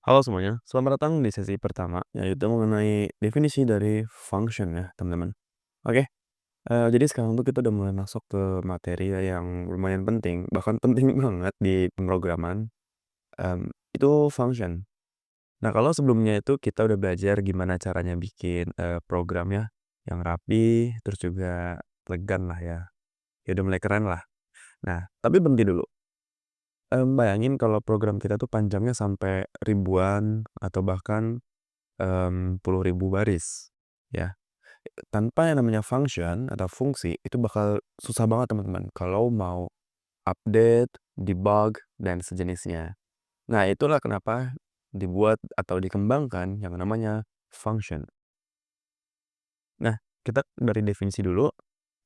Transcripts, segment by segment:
Halo semuanya, selamat datang di sesi pertama, yaitu mengenai definisi dari function ya teman-teman. Oke, jadi sekarang tuh kita udah mulai masuk ke materi ya yang lumayan penting, bahkan penting banget di pemrograman, itu function. Nah kalau sebelumnya itu kita udah belajar gimana caranya bikin, program ya, yang rapi, terus juga elegan lah ya, ya udah mulai keren lah. Nah tapi berhenti dulu, bayangin kalau program kita tuh panjangnya sampai ribuan atau bahkan puluh ribu baris, ya. Tanpa yang namanya function atau fungsi, itu bakal susah banget teman-teman kalau mau update, debug, dan sejenisnya. Nah, itulah kenapa dibuat atau dikembangkan yang namanya function. Nah, kita dari definisi dulu,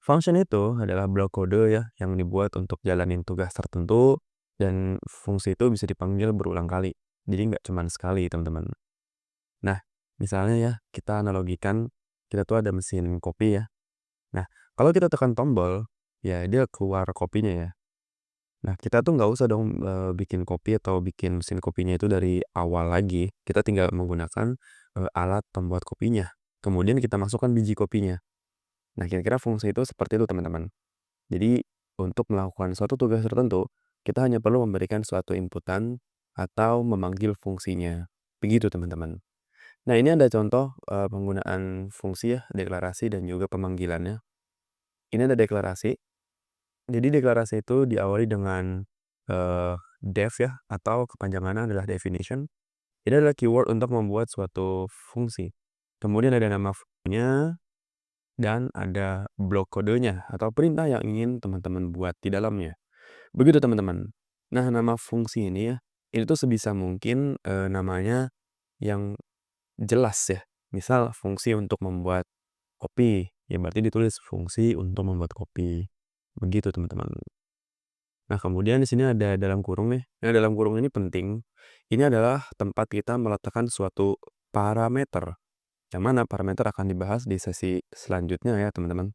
function itu adalah blok kode ya yang dibuat untuk jalanin tugas tertentu dan fungsi itu bisa dipanggil berulang kali. Jadi nggak cuma sekali, teman-teman. Nah, misalnya ya, kita analogikan, kita tuh ada mesin kopi ya. Nah, kalau kita tekan tombol, ya dia keluar kopinya ya. Nah, kita tuh nggak usah dong bikin kopi atau bikin mesin kopinya itu dari awal lagi. Kita tinggal menggunakan alat pembuat kopinya. Kemudian kita masukkan biji kopinya. Nah, kira-kira fungsi itu seperti itu, teman-teman. Jadi, untuk melakukan suatu tugas tertentu, kita hanya perlu memberikan suatu inputan atau memanggil fungsinya. Begitu, teman-teman. Nah, ini ada contoh, penggunaan fungsi ya, deklarasi dan juga pemanggilannya. Ini ada deklarasi. Jadi deklarasi itu diawali dengan, def ya, atau kepanjangannya adalah definition. Ini adalah keyword untuk membuat suatu fungsi. Kemudian ada nama fungsinya dan ada blok kodenya atau perintah yang ingin teman-teman buat di dalamnya. Begitu, teman-teman. Nah, nama fungsi ini ya, ini tuh sebisa mungkin, namanya yang jelas ya. Misal fungsi untuk membuat kopi, ya berarti ditulis fungsi untuk membuat kopi. Begitu, teman-teman. Nah, kemudian di sini ada dalam kurung nih. Nah, dalam kurung ini penting. Ini adalah tempat kita meletakkan suatu parameter. Yang mana parameter akan dibahas di sesi selanjutnya ya, teman-teman.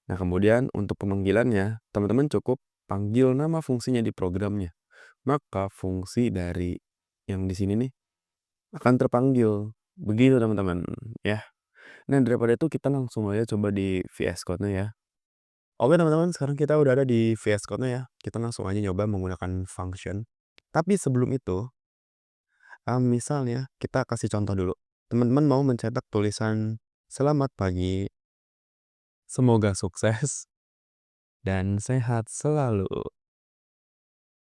Nah, kemudian untuk pemanggilannya, teman-teman cukup panggil nama fungsinya di programnya. Maka fungsi dari yang di sini nih akan terpanggil. Begitu, teman-teman, ya. Nah, daripada itu kita langsung aja coba di VS Code-nya ya. Oke, teman-teman, sekarang kita udah ada di VS Code-nya ya. Kita langsung aja nyoba menggunakan function. Tapi sebelum itu, misalnya kita kasih contoh dulu. Teman-teman mau mencetak tulisan "Selamat pagi, semoga sukses dan sehat selalu."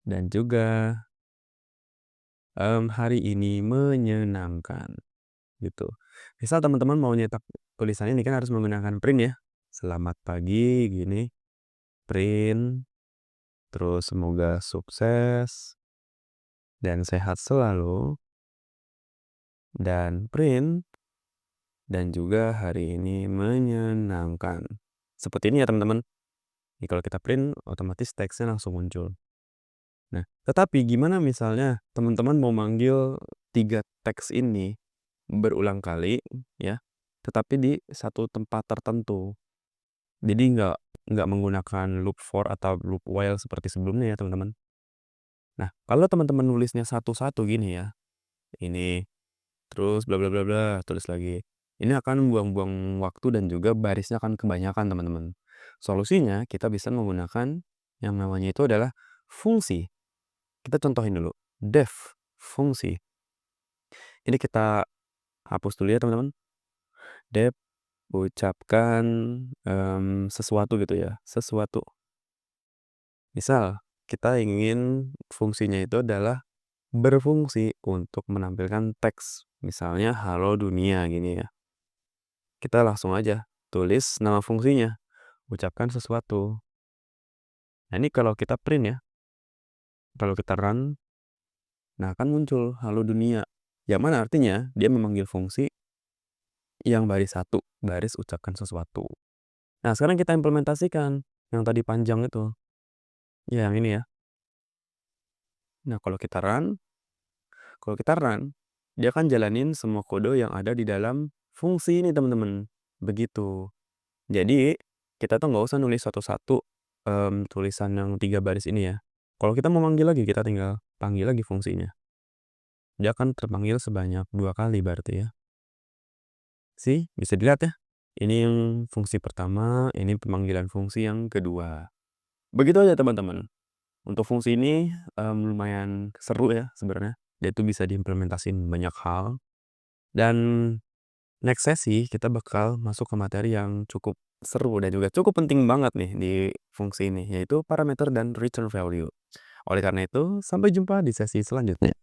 Dan juga, hari ini menyenangkan, gitu. Misal teman-teman mau nyetak tulisannya ini kan harus menggunakan print ya. Selamat pagi, gini, print, terus semoga sukses dan sehat selalu, dan print, dan juga hari ini menyenangkan. Seperti ini ya teman-teman. Jadi kalau kita print, otomatis teksnya langsung muncul. Nah, tetapi gimana misalnya teman-teman mau manggil 3 teks ini berulang kali ya, tetapi di satu tempat tertentu. Jadi nggak menggunakan loop for atau loop while seperti sebelumnya ya teman-teman. Nah, kalau teman-teman nulisnya satu-satu gini ya, ini terus bla bla bla bla, tulis lagi. Ini akan buang-buang waktu dan juga barisnya akan kebanyakan, teman-teman. Solusinya kita bisa menggunakan yang namanya itu adalah fungsi. Kita contohin dulu. Def, fungsi. Ini kita hapus dulu ya, teman-teman. Def, ucapkan sesuatu gitu ya, sesuatu. Misal, kita ingin fungsinya itu adalah berfungsi untuk menampilkan teks. Misalnya, halo dunia gini ya. Kita langsung aja tulis nama fungsinya, ucapkan sesuatu. Nah, ini kalau kita print ya, kalau kita run, nah akan muncul halo dunia. Yang mana artinya dia memanggil fungsi yang baris satu, baris ucapkan sesuatu. Nah, sekarang kita implementasikan yang tadi panjang itu. Ya, yang ini ya. Nah, kalau kita run, dia akan jalanin semua kode yang ada di dalam fungsi ini, teman-teman. Begitu. Jadi, kita tuh nggak usah nulis satu-satu tulisan yang 3 baris ini ya. Kalau kita mau manggil lagi, kita tinggal panggil lagi fungsinya. dia akan terpanggil sebanyak 2 kali berarti ya. Bisa dilihat ya. Ini yang fungsi pertama, ini pemanggilan fungsi yang kedua. Begitu aja teman-teman. Untuk fungsi ini, lumayan seru ya sebenarnya. Dia itu bisa diimplementasiin banyak hal. Dan next sesi kita bakal masuk ke materi yang cukup seru dan juga cukup penting banget nih di fungsi ini, yaitu parameter dan return value. Oleh karena itu, sampai jumpa di sesi selanjutnya.